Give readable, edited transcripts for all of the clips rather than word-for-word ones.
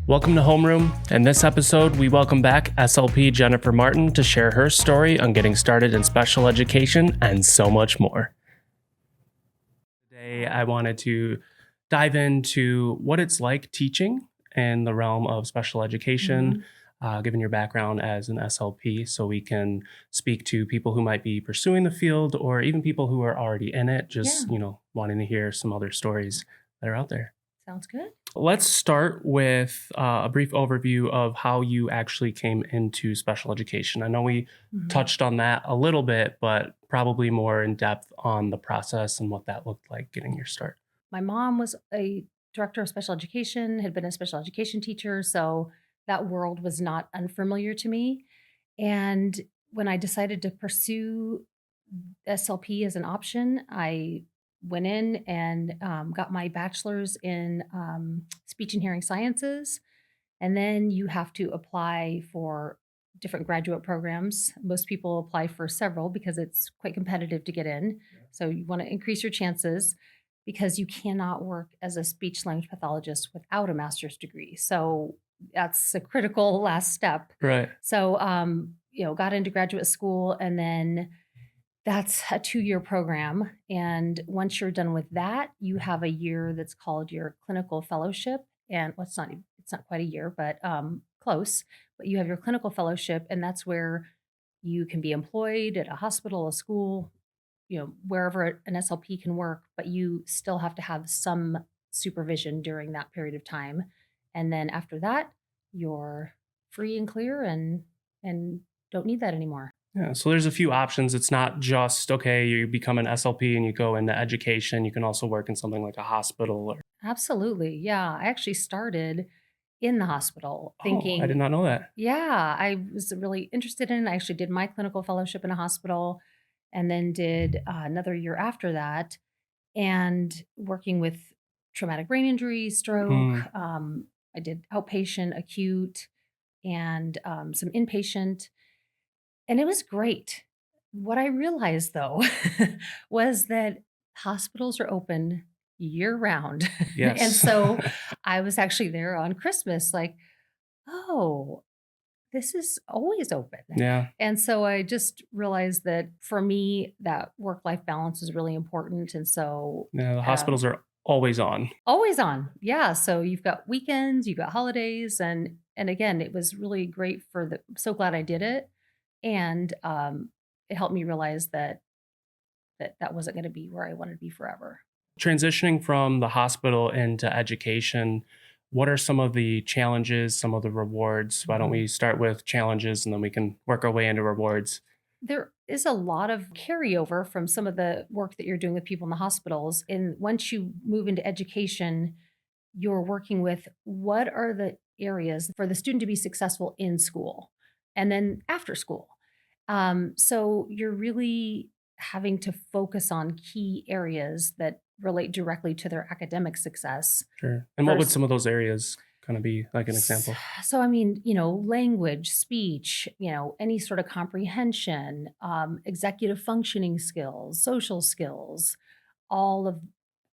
Welcome to HomeRoom. In this episode, we welcome back SLP Jennifer Martin to share her story on getting started in special education and so much more. Today, I wanted to dive into what it's like teaching in the realm of special education, given your background as an SLP, so we can speak to people who might be pursuing the field or even people who are already in it, just, wanting to hear some other stories that are out there. Sounds good. Let's start with a brief overview of how you actually came into special education. I know we touched on that a little bit, but probably more in depth on the process and what that looked like getting your start. My mom was a director of special education, had been a special education teacher, so that world was not unfamiliar to me. And when I decided to pursue SLP as an option, I went in and got my bachelor's in speech and hearing sciences. And then you have to apply for different graduate programs. Most people apply for several because it's quite competitive to get in. So you want to increase your chances because you cannot work as a speech language pathologist without a master's degree. So that's a critical last step. Right. So, got into graduate school, and then that's a 2-year program. And once you're done with that, you have a year that's called your clinical fellowship. And it's not quite a year, but close. But you have your clinical fellowship, and that's where you can be employed at a hospital, a school, wherever an SLP can work, but you still have to have some supervision during that period of time. And then after that, you're free and clear and don't need that anymore. Yeah, so there's a few options. It's not just, okay, you become an SLP and you go into education. You can also work in something like a hospital. Absolutely. Yeah. I actually started in the hospital thinking, I did not know that. yeah, I was really interested in it. I actually did my clinical fellowship in a hospital and then did another year after that, and working with traumatic brain injury, stroke. I did outpatient, acute, and some inpatient. And it was great. What I realized, though, was that hospitals are open year round. Yes. And so I was actually there on Christmas, like, oh, this is always open. Yeah. And so I just realized that for me, that work-life balance is really important. And so Yeah, the hospitals are always on. always on. Yeah. So you've got weekends, you've got holidays, and again, it was really great so glad I did it. And it helped me realize that wasn't going to be where I wanted to be forever. Transitioning from the hospital into education, what are some of the challenges, some of the rewards? Why don't we start with challenges and then we can work our way into rewards? There is a lot of carryover from some of the work that you're doing with people in the hospitals. And once you move into education, you're working with what are the areas for the student to be successful in school and then after school. So you're really having to focus on key areas that relate directly to their academic success. Sure. And what would some of those areas kind of be, like an example? So, I mean, language, speech, any sort of comprehension, executive functioning skills, social skills, all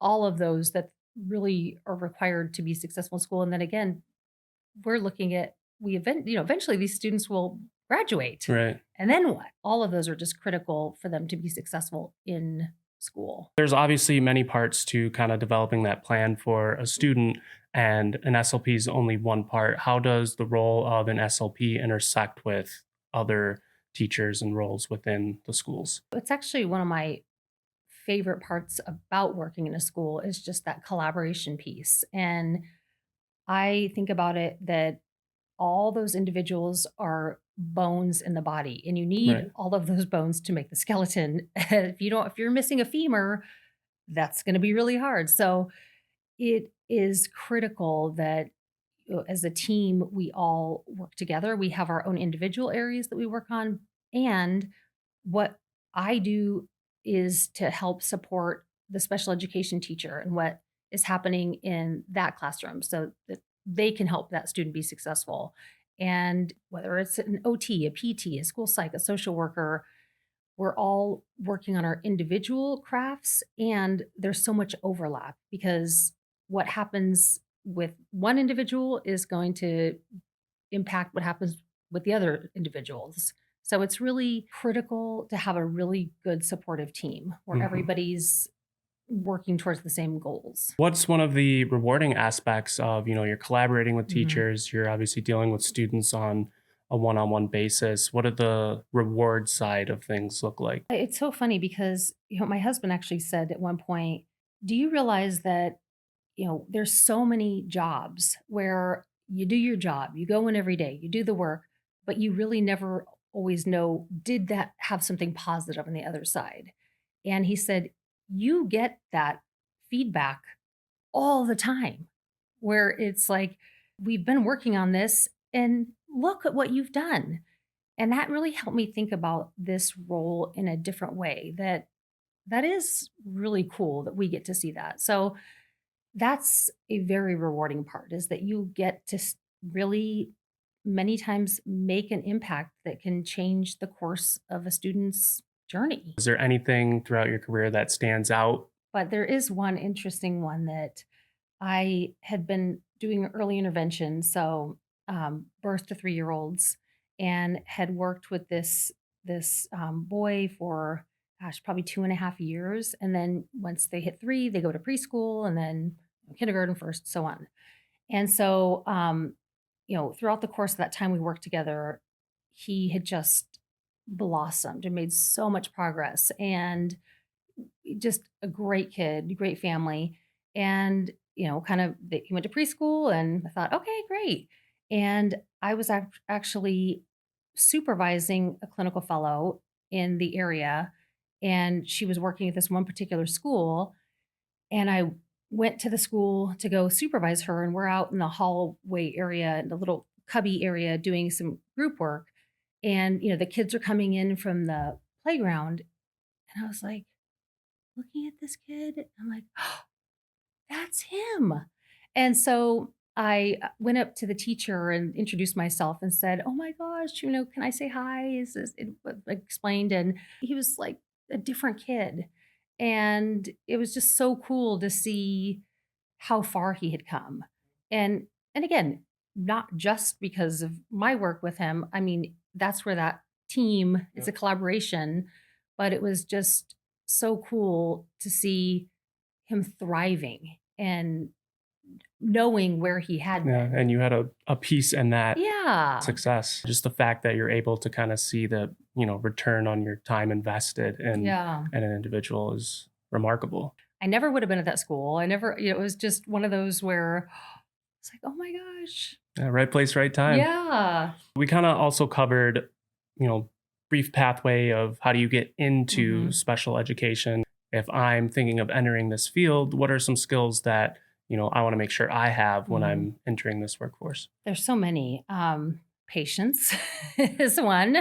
of those that really are required to be successful in school. And then again, we're looking at eventually these students will graduate. Right. And then what? All of those are just critical for them to be successful in school. There's obviously many parts to kind of developing that plan for a student, and an SLP is only one part. How does the role of an SLP intersect with other teachers and roles within the schools? It's actually one of my favorite parts about working in a school is just that collaboration piece. And I think about it that all those individuals are bones in the body, and you need all of those bones to make the skeleton. If you're missing a femur, that's going to be really hard. So it is critical that as a team, we all work together. We have our own individual areas that we work on. And what I do is to help support the special education teacher and what is happening in that classroom so that they can help that student be successful. And whether it's an OT, a PT, a school psych, a social worker, we're all working on our individual crafts, and there's so much overlap because what happens with one individual is going to impact what happens with the other individuals. So it's really critical to have a really good supportive team where Mhm. everybody's working towards the same goals. What's one of the rewarding aspects of, you're collaborating with Mhm. teachers, you're obviously dealing with students on a one-on-one basis. What did the reward side of things look like? It's so funny because, my husband actually said at one point, "Do you realize that, there's so many jobs where you do your job, you go in every day, you do the work, but you really never always know, did that have something positive on the other side?" And he said, "You get that feedback all the time where it's like, we've been working on this and look at what you've done." And that really helped me think about this role in a different way, that is really cool that we get to see that. So that's a very rewarding part, is that you get to really many times make an impact that can change the course of a student's journey. Is there anything throughout your career that stands out? But there is one interesting one that I had been doing early intervention, so birth to 3 year olds, and had worked with this boy for, gosh, probably 2.5 years. And then once they hit three, they go to preschool, and then kindergarten first, so on. And so, throughout the course of that time we worked together, he had just blossomed and made so much progress, and just a great kid, great family. And, he went to preschool, and I thought, okay, great. And I was actually supervising a clinical fellow in the area, and she was working at this one particular school. And I went to the school to go supervise her, and we're out in the hallway area, in the little cubby area, doing some group work. And, the kids are coming in from the playground, and I was like, looking at this kid, I'm like, "Oh, that's him." And so I went up to the teacher and introduced myself and said, "Oh my gosh, can I say hi?" Explained, and he was like a different kid. And it was just so cool to see how far he had come. And again, not just because of my work with him. I mean, that's where that team, it's a collaboration, but it was just so cool to see him thriving and knowing where he had Yeah, been. and you had a piece in that Yeah. success. Just the fact that you're able to kind of see the, return on your time invested Yeah. in an individual is remarkable. I never would have been at that school. I never, it was just one of those where it's like, oh my gosh. Yeah, right place, right time. Yeah. We kind of also covered, you know, brief pathway of how do you get into Mhm. special education. If I'm thinking of entering this field, what are some skills that, I want to make sure I have when Mhm. I'm entering this workforce? There's so many. Patience is one.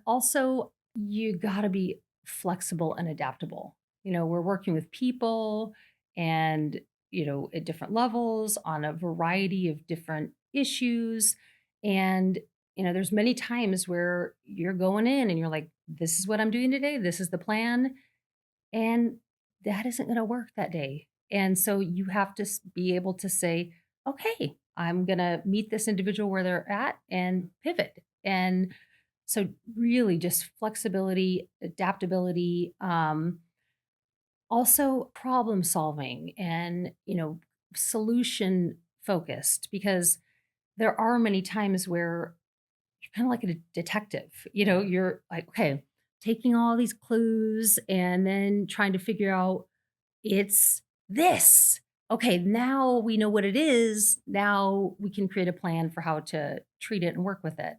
Also, you got to be flexible and adaptable. We're working with people, and, at different levels on a variety of different issues. And, there's many times where you're going in and you're like, this is what I'm doing today. This is the plan. And that isn't going to work that day. And so you have to be able to say, okay, I'm going to meet this individual where they're at and pivot. And so, really, just flexibility, adaptability, also problem solving, and, solution focused, because there are many times where you're kind of like a detective. You're like, okay, taking all these clues and then trying to figure out, it's this. Okay, now we know what it is. Now we can create a plan for how to treat it and work with it.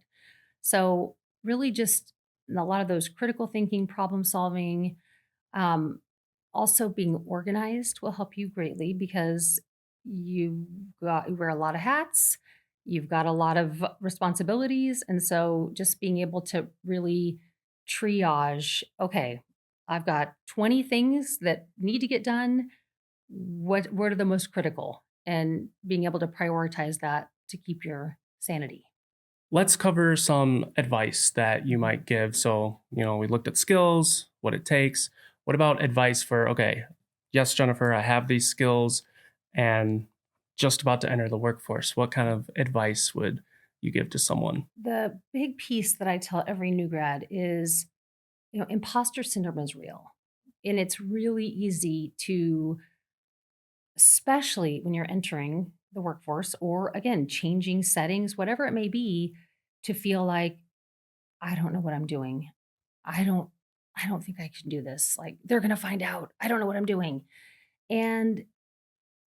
So, really, just a lot of those critical thinking, problem solving, um, also being organized will help you greatly, because you wear a lot of hats, you've got a lot of responsibilities, and so just being able to really triage, okay, I've got 20 things that need to get done. What are the most critical? And being able to prioritize that to keep your sanity. Let's cover some advice that you Mhm. might give. So, we looked at skills, what it takes. What about advice for, okay, yes, Jennifer, I have these skills and just about to enter the workforce, what kind of advice would you give to someone? The big piece that I tell every new grad is, imposter syndrome is real. And it's really easy to, especially when you're entering the workforce or again, changing settings, whatever it may be, to feel like, I don't know what I'm doing. I don't I don't think I can do this. Like they're going to find out. I don't know what I'm doing. And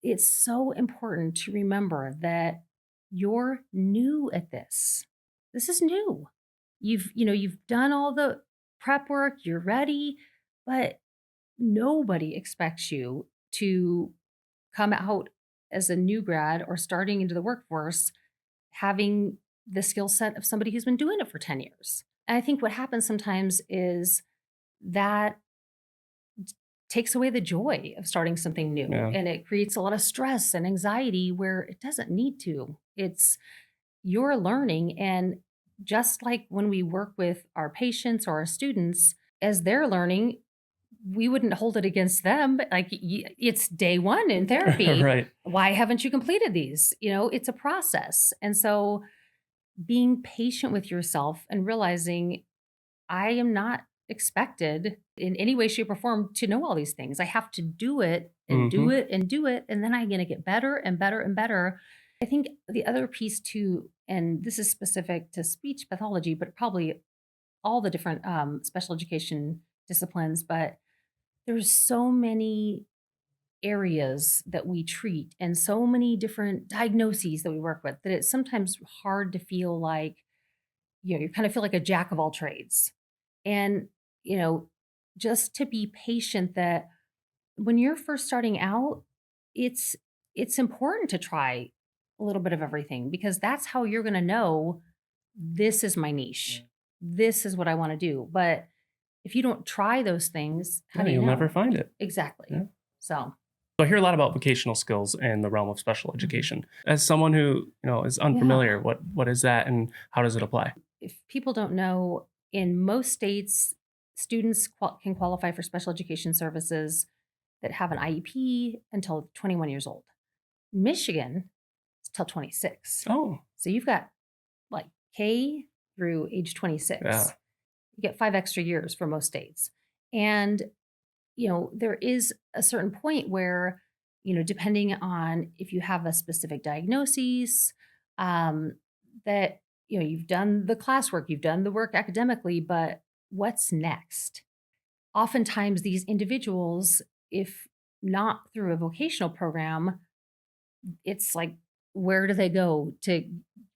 it's so important to remember that you're new at this. This is new. You've done all the prep work, you're ready, but nobody expects you to come out as a new grad or starting into the workforce having the skill set of somebody who's been doing it for 10 years. And I think what happens sometimes is that takes away the joy of starting something new, Yeah. and it creates a lot of stress and anxiety where it doesn't need to. It's you're learning, and just like when we work with our patients or our students as they're learning, we wouldn't hold it against them. But like it's day one in therapy. Right. Why haven't you completed these? It's a process. And so being patient with yourself and realizing I am not expected in any way, shape, or form to know all these things. I have to do it and do Mhm. it and do it. And then I'm going to get better and better and better. I think the other piece too, and this is specific to speech pathology, but probably all the different special education disciplines, but there's so many areas that we treat and so many different diagnoses that we work with that it's sometimes hard to feel like, you kind of feel like a jack of all trades. And, you know, just to be patient that when you're first starting out, it's it's important to try a little bit of everything because that's how you're going to know this is my niche. This is what I want to do. But if you don't try those things, how Yeah, do you you'll never know? find it. Exactly. Yeah. So, So I hear a lot about vocational skills in the realm of special mhm. education. As someone who, is Yeah. unfamiliar, what is that and how does it apply? If people don't know, in most states, students can qualify for special education services that have an IEP until 21 years old. Michigan is till 26. Oh, So you've got like K through age yeah. 26. You get 5 extra years for most states. And, there is a certain point where, depending on if you have a specific diagnosis, um, that, you've done the classwork, you've done the work academically, but what's next? Oftentimes, these individuals, if not through a vocational program, it's like, where do they go to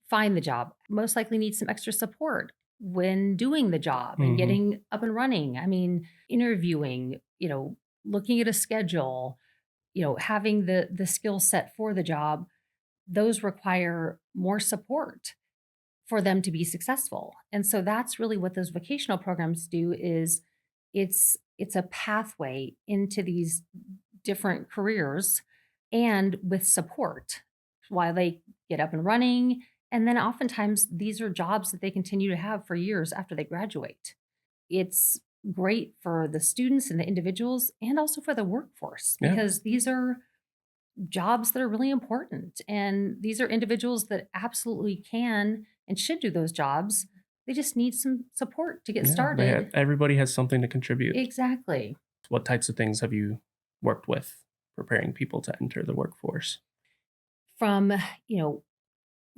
find the job? Most likely need some extra support when doing the job and Mhm. getting up and running. I mean, interviewing, looking at a schedule, having the skill set for the job, those require more support for them to be successful. And so that's really what those vocational programs do is it's a pathway into these different careers and with support while they get up and running. And then oftentimes these are jobs that they continue to have for years after they graduate. It's great for the students and the individuals and also for the workforce Yeah. because these are jobs that are really important. And these are individuals that absolutely can and should do those jobs. They just need some support to get Yeah. started. Everybody has something to contribute. Exactly. What types of things have you worked with preparing people to enter the workforce? From, you know,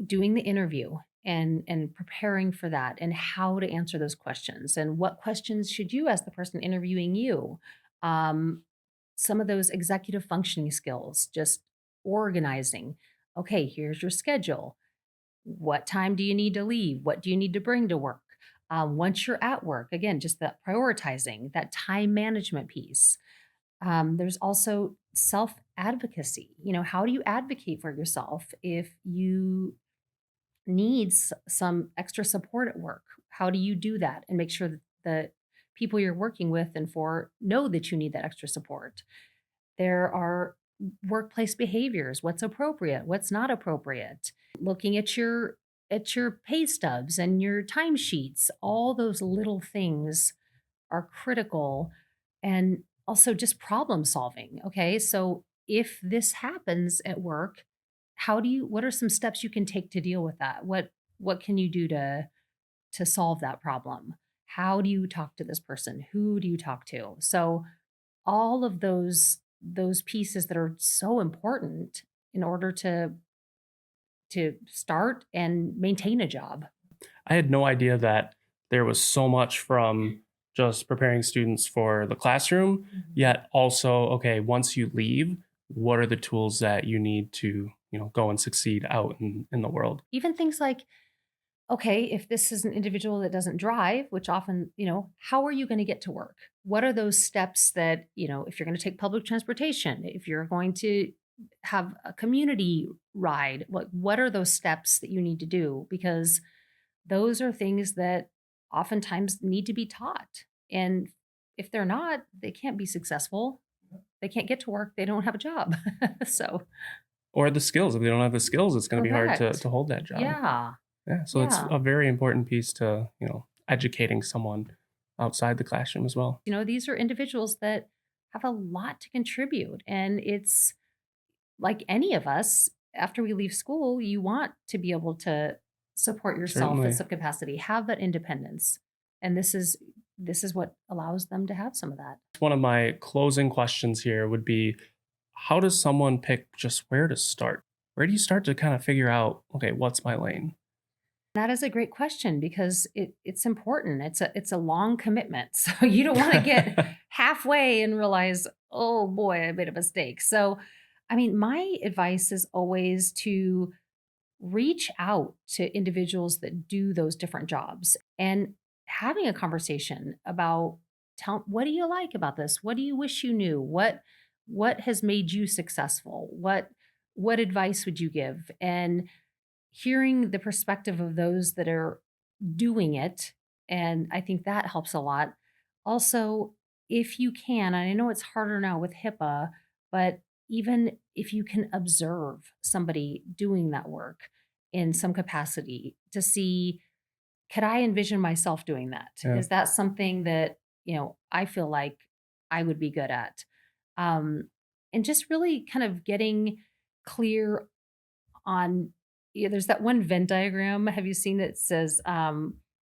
doing the interview and preparing for that and how to answer those questions and what questions should you ask the person interviewing you. Um, some of those executive functioning skills, just organizing. Okay, here's your schedule. What time do you need to leave? What do you need to bring to work? Once you're at work, again, just that prioritizing, that time management piece. There's also self advocacy. How do you advocate for yourself if you need some extra support at work? How do you do that and make sure that the people you're working with and for know that you need that extra support? There are workplace behaviors, what's appropriate, what's not appropriate. Looking at your pay stubs and your timesheets, all those little things are critical and also just problem solving. Okay? So if this happens at work, what are some steps you can take to deal with that? What can you do to solve that problem? How do you talk to this person? Who do you talk to? So all of those pieces that are so important in order to start and maintain a job. I had no idea that there was so much from just preparing students for the classroom, yet also, okay, once you leave, what are the tools that you need to, go and succeed out in the world? Even things like, okay, if this is an individual that doesn't drive, which often, how are you going to get to work? What are those steps that, if you're going to take public transportation, if you're going to have a community ride, what are those steps that you need to do? Because those are things that oftentimes need to be taught. And if they're not, they can't be successful. They can't get to work. They don't have a job. So, Or the skills. If they don't have the skills, it's going to be hard to, correct. to hold that job. Yeah. Yeah. So it's Yeah. a very important piece to, educating someone outside the classroom as well. These are individuals that have a lot to contribute. And it's like any of us, after we leave school, you want to be able to support yourself Certainly. in some capacity, have that independence. And this is what allows them to have some of that. One of my closing questions here would be, how does someone pick just where to start? Where do you start to kind of figure out, okay, what's my lane? That is a great question because it's important. It's a long commitment. So you don't want to get halfway and realize, oh boy, I made a mistake. So I mean, my advice is always to reach out to individuals that do those different jobs and having a conversation about what do you like about this? What do you wish you knew? What has made you successful? What advice would you give? And hearing the perspective of those that are doing it, and I think that helps a lot. Also, if you can, and I know it's harder now with HIPAA, but even if you can observe somebody doing that work in some capacity to see, could I envision myself doing that? Yeah. Is that something that, I feel like I would be good at? Um, and just really kind of getting clear on, yeah, there's that one Venn diagram. Have you seen it? Says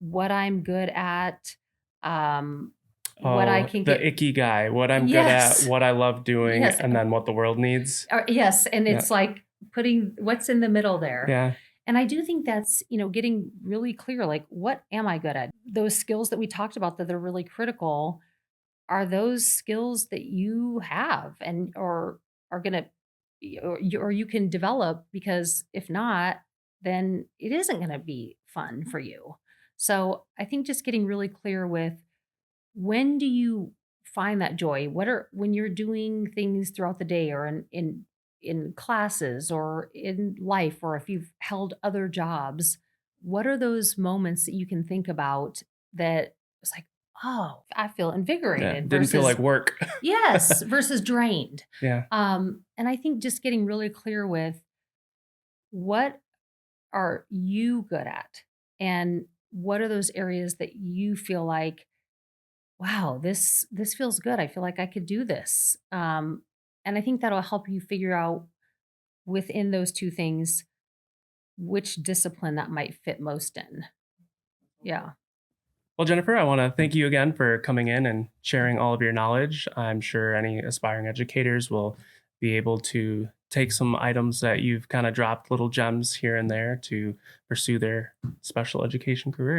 what I'm good at, what I Oh, can the get. icky guy, what I'm good at, Yes. what I love doing, Yes. and then what the world needs. Yes. And Yeah. it's like putting what's in the middle there. Yeah. And I do think that's, getting really clear, like, what am I good at? Those skills that we talked about that are really critical are those skills that you have and or are going to or you can develop, because if not, then it isn't going to be fun for you. So I think just getting really clear with, when do you find that joy? What are, when you're doing things throughout the day or in classes or in life, or if you've held other jobs, what are those moments that you can think about that it's like, oh, I feel Yeah. invigorated Didn't feel like versus, work. yes, versus drained. Yeah. And I think just getting really clear with, what are you good at? And what are those areas that you feel like, wow, this feels good. I feel like I could do this. And I think that'll help you figure out within those two things which discipline that might fit most in. Yeah. Well, Jennifer, I want to thank you again for coming in and sharing all of your knowledge. I'm sure any aspiring educators will be able to take some items that you've kind of dropped, little gems here and there, to pursue their special education career.